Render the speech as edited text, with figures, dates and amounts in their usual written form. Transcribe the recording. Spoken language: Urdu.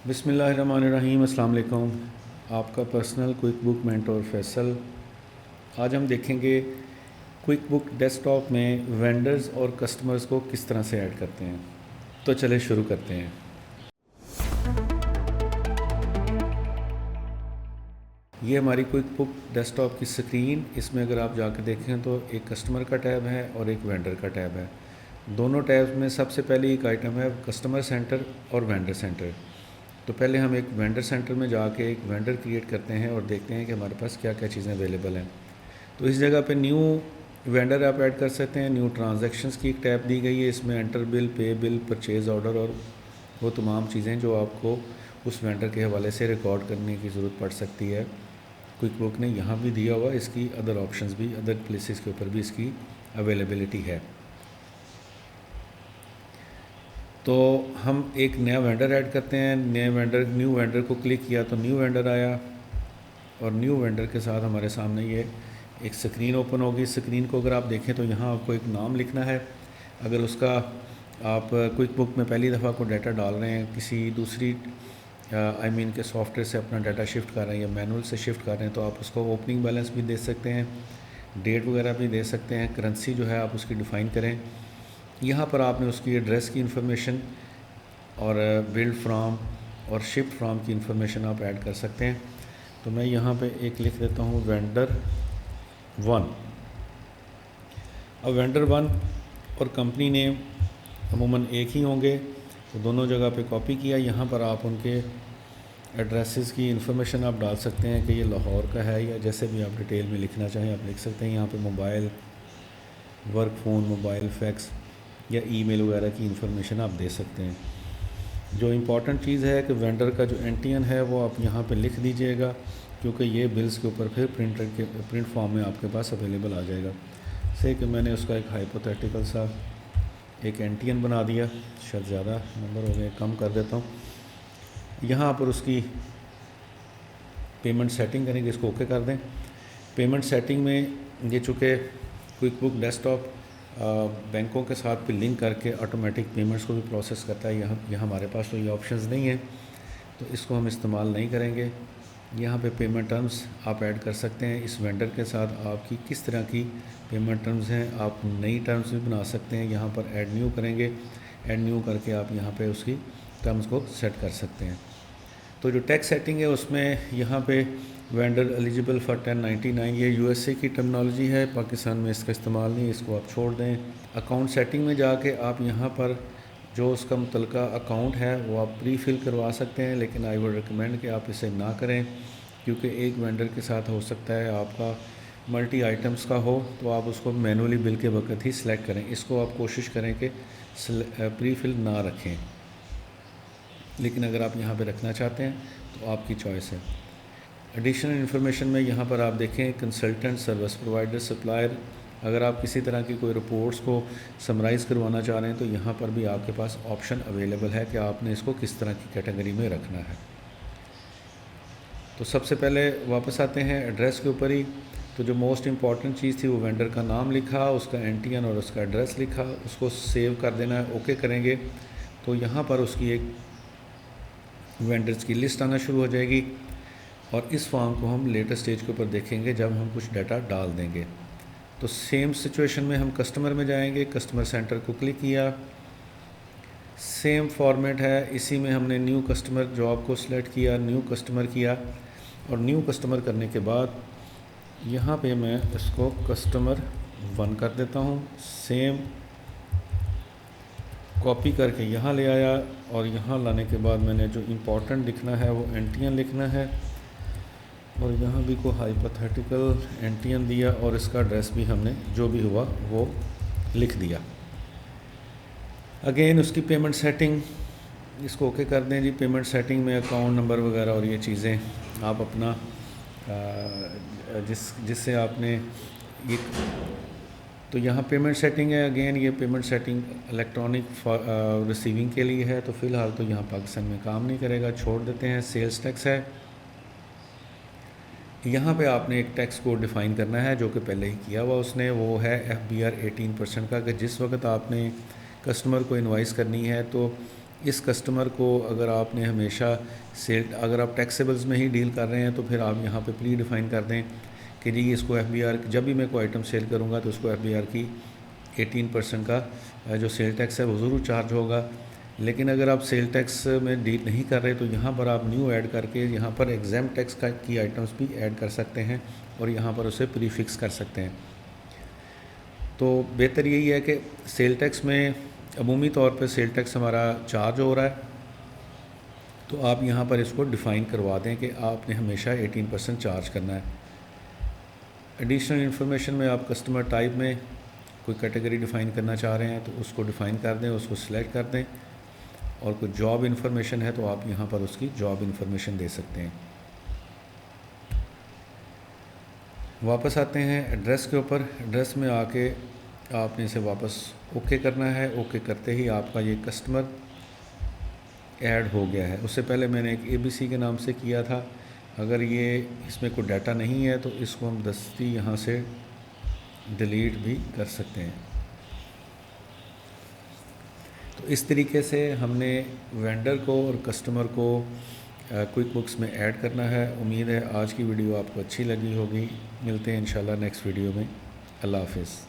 بسم اللہ الرحمن الرحیم۔ السلام علیکم، آپ کا پرسنل کوئک بک مینٹور فیصل۔ آج ہم دیکھیں گے کوئک بک ڈیسک ٹاپ میں وینڈرز اور کسٹمرز کو کس طرح سے ایڈ کرتے ہیں۔ تو چلے شروع کرتے ہیں۔ یہ ہماری کوئک بک ڈیسک ٹاپ کی سکرین، اس میں اگر آپ جا کے دیکھیں تو ایک کسٹمر کا ٹیب ہے اور ایک وینڈر کا ٹیب ہے۔ دونوں ٹیبز میں سب سے پہلے ایک آئٹم ہے کسٹمر سینٹر اور وینڈر سینٹر۔ تو پہلے ہم ایک وینڈر سینٹر میں جا کے ایک وینڈر کریٹ کرتے ہیں اور دیکھتے ہیں کہ ہمارے پاس کیا کیا چیزیں اویلیبل ہیں۔ تو اس جگہ پہ نیو وینڈر آپ ایڈ کر سکتے ہیں۔ نیو ٹرانزیکشنز کی ایک ٹیب دی گئی ہے، اس میں انٹر بل، پے بل، پرچیز آرڈر اور وہ تمام چیزیں جو آپ کو اس وینڈر کے حوالے سے ریکارڈ کرنے کی ضرورت پڑ سکتی ہے۔ کوئک بک نے یہاں بھی دیا ہوا، اس کی ادر آپشنز بھی، ادر پلیسز کے اوپر بھی اس کی اویلیبلٹی ہے۔ تو ہم ایک نیا وینڈر ایڈ کرتے ہیں۔ نیو وینڈر کو کلک کیا تو نیو وینڈر آیا، اور نیو وینڈر کے ساتھ ہمارے سامنے یہ ایک سکرین اوپن ہوگی۔ سکرین کو اگر آپ دیکھیں تو یہاں آپ کو ایک نام لکھنا ہے۔ اگر اس کا آپ کوئک بک میں پہلی دفعہ کو ڈیٹا ڈال رہے ہیں، کسی دوسری کے سافٹ ویئر سے اپنا ڈیٹا شفٹ کر رہے ہیں یا مینول سے شفٹ کر رہے ہیں، تو آپ اس کو اوپننگ بیلنس بھی دے سکتے ہیں، ڈیٹ وغیرہ بھی دے سکتے ہیں، کرنسی جو ہے آپ اس کی ڈیفائن کریں۔ یہاں پر آپ نے اس کی ایڈریس کی انفارمیشن اور بلڈ فرام اور شپ فرام کی انفارمیشن آپ ایڈ کر سکتے ہیں۔ تو میں یہاں پہ ایک لکھ دیتا ہوں وینڈر 1۔ اب وینڈر 1 اور کمپنی نیم عموماً ایک ہی ہوں گے، تو دونوں جگہ پہ کاپی کیا۔ یہاں پر آپ ان کے ایڈریسز کی انفارمیشن آپ ڈال سکتے ہیں کہ یہ لاہور کا ہے، یا جیسے بھی آپ ڈیٹیل میں لکھنا چاہیں آپ لکھ سکتے ہیں۔ یہاں پہ mobile, work phone, mobile, fax یا ای میل وغیرہ کی انفارمیشن آپ دے سکتے ہیں۔ جو امپورٹنٹ چیز ہے کہ وینڈر کا جو NTN ہے وہ آپ یہاں پہ لکھ دیجئے گا، کیونکہ یہ بلز کے اوپر پھر پرنٹ فارم میں آپ کے پاس اویلیبل آ جائے گا۔ سے کہ میں نے اس کا ایک ہائپوتھیٹیکل سا ایک NTN بنا دیا، شاید زیادہ نمبر ہو گئے، کم کر دیتا ہوں۔ یہاں پر اس کی پیمنٹ سیٹنگ کریں گے، اس کو اوکے کر دیں۔ پیمنٹ سیٹنگ میں یہ چونکہ کوئک بک ڈیسک ٹاپ بینکوں کے ساتھ بھی لنک کر کے آٹومیٹک پیمنٹس کو بھی پروسیس کرتا ہے، یہاں ہمارے پاس تو یہ آپشنز نہیں ہیں، تو اس کو ہم استعمال نہیں کریں گے۔ یہاں پہ پیمنٹ ٹرمز آپ ایڈ کر سکتے ہیں۔ اس وینڈر کے ساتھ آپ کی کس طرح کی پیمنٹ ٹرمز ہیں، آپ نئی ٹرمز بھی بنا سکتے ہیں۔ یہاں پر ایڈ نیو کریں گے، ایڈ نیو کر کے آپ یہاں پہ اس کی ٹرمز کو سیٹ کر سکتے ہیں۔ تو جو ٹیکس سیٹنگ ہے اس میں یہاں پہ وینڈر ایلیجیبل فار 1099، یہ USA کی ٹرمنالوجی ہے، پاکستان میں اس کا استعمال نہیں، اس کو آپ چھوڑ دیں۔ اکاؤنٹ سیٹنگ میں جا کے آپ یہاں پر جو اس کا متعلقہ اکاؤنٹ ہے وہ آپ پری فل کروا سکتے ہیں، لیکن آئی وڈ ریکمینڈ کہ آپ اسے نہ کریں، کیونکہ ایک وینڈر کے ساتھ ہو سکتا ہے آپ کا ملٹی آئٹمز کا ہو، تو آپ اس کو مینولی بل کے وقت ہی سلیکٹ کریں۔ اس کو آپ کوشش کریں کہ پری فل نہ رکھیں، لیکن اگر آپ یہاں پہ رکھنا چاہتے ہیں تو آپ کی چوائس ہے۔ ایڈیشنل انفارمیشن میں یہاں پر آپ دیکھیں کنسلٹنٹ، سروس پرووائڈر، سپلائر۔ اگر آپ کسی طرح کی کوئی رپورٹس کو سمرائز کروانا چاہ رہے ہیں تو یہاں پر بھی آپ کے پاس آپشن اویلیبل ہے کہ آپ نے اس کو کس طرح کی کیٹیگری میں رکھنا ہے۔ تو سب سے پہلے واپس آتے ہیں ایڈریس کے اوپر ہی۔ تو جو موسٹ امپورٹنٹ چیز تھی وہ وینڈر کا نام لکھا، اس کا NTN اور اس کا ایڈریس لکھا، اس کو سیو کر دینا ہے، اوکے کریں گے تو یہاں پر اس کی ایک وینڈرز کی لسٹ آنا شروع ہو جائے گی، اور اس فارم کو ہم لیٹر سٹیج کے اوپر دیکھیں گے جب ہم کچھ ڈیٹا ڈال دیں گے۔ تو سیم سچویشن میں ہم کسٹمر میں جائیں گے، کسٹمر سینٹر کو کلک کیا، سیم فارمیٹ ہے، اسی میں ہم نے نیو کسٹمر جاب کو سلیکٹ کیا، نیو کسٹمر کیا، اور نیو کسٹمر کرنے کے بعد یہاں پہ میں اس کو کسٹمر 1 کر دیتا ہوں، سیم کاپی کر کے یہاں لے آیا، اور یہاں لانے کے بعد میں نے جو امپورٹنٹ لکھنا ہے وہ NTN لکھنا ہے، اور یہاں بھی کوئی ہائپوتھیٹیکل NTN دیا، اور اس کا ایڈریس بھی ہم نے جو بھی ہوا وہ لکھ دیا۔ اگین اس کی پیمنٹ سیٹنگ، اس کو اوکے کر دیں جی۔ پیمنٹ سیٹنگ میں اکاؤنٹ نمبر وغیرہ اور یہ چیزیں آپ اپنا جس سے آپ نے تو یہاں پیمنٹ سیٹنگ ہے، اگین یہ پیمنٹ سیٹنگ الیکٹرانک ریسیونگ کے لیے ہے، تو فی الحال تو یہاں پاکستان میں کام نہیں کرے گا، چھوڑ دیتے ہیں۔ سیلز ٹیکس ہے، یہاں پہ آپ نے ایک ٹیکس کو ڈیفائن کرنا ہے جو کہ پہلے ہی کیا ہوا اس نے، وہ ہے FBR 18% کا، کہ جس وقت آپ نے کسٹمر کو انوائس کرنی ہے تو اس کسٹمر کو اگر آپ نے ہمیشہ اگر آپ ٹیکسیبلز میں ہی ڈیل کر رہے ہیں تو پھر آپ یہاں پہ پری ڈیفائن کر دیں کہ جی اس کو ایف بی آر، جب بھی میں کوئی آئٹم سیل کروں گا تو اس کو ایف بی آر کی 18% کا جو سیل ٹیکس ہے وہ ضرور چارج ہوگا. لیکن اگر آپ سیل ٹیکس میں ڈیل نہیں کر رہے تو یہاں پر آپ نیو ایڈ کر کے یہاں پر ایگزام ٹیکس کی آئٹمس بھی ایڈ کر سکتے ہیں اور یہاں پر اسے پری فکس کر سکتے ہیں. تو بہتر یہی ہے کہ سیل ٹیکس میں عمومی طور پہ سیل ٹیکس ہمارا چارج ہو رہا ہے تو آپ یہاں پر اس کو ڈیفائن کروا دیں کہ آپ نے ہمیشہ 18% چارج کرنا ہے. ایڈیشنل انفارمیشن میں آپ کسٹمر ٹائپ میں کوئی کیٹیگری ڈیفائن کرنا چاہ رہے ہیں تو اس کو ڈیفائن کر دیں، اس کو سلیکٹ کر دیں، اور کوئی جاب انفارمیشن ہے تو آپ یہاں پر اس کی جاب انفارمیشن دے سکتے ہیں. واپس آتے ہیں ایڈریس کے اوپر. ایڈریس میں آ کے آپ نے اسے واپس اوکے کرنا ہے. اوکے کرتے ہی آپ کا یہ کسٹمر ایڈ ہو گیا ہے. اس سے پہلے میں نے ایک اے بی سی کے نام سے کیا تھا. اگر یہ اس میں کوئی ڈیٹا نہیں ہے تو اس کو ہم دستی یہاں سے ڈیلیٹ بھی کر سکتے ہیں. تو اس طریقے سے ہم نے وینڈر کو اور کسٹمر کو کوئک بکس میں ایڈ کرنا ہے. امید ہے آج کی ویڈیو آپ کو اچھی لگی ہوگی. ملتے ہیں انشاءاللہ نیکسٹ ویڈیو میں. اللہ حافظ.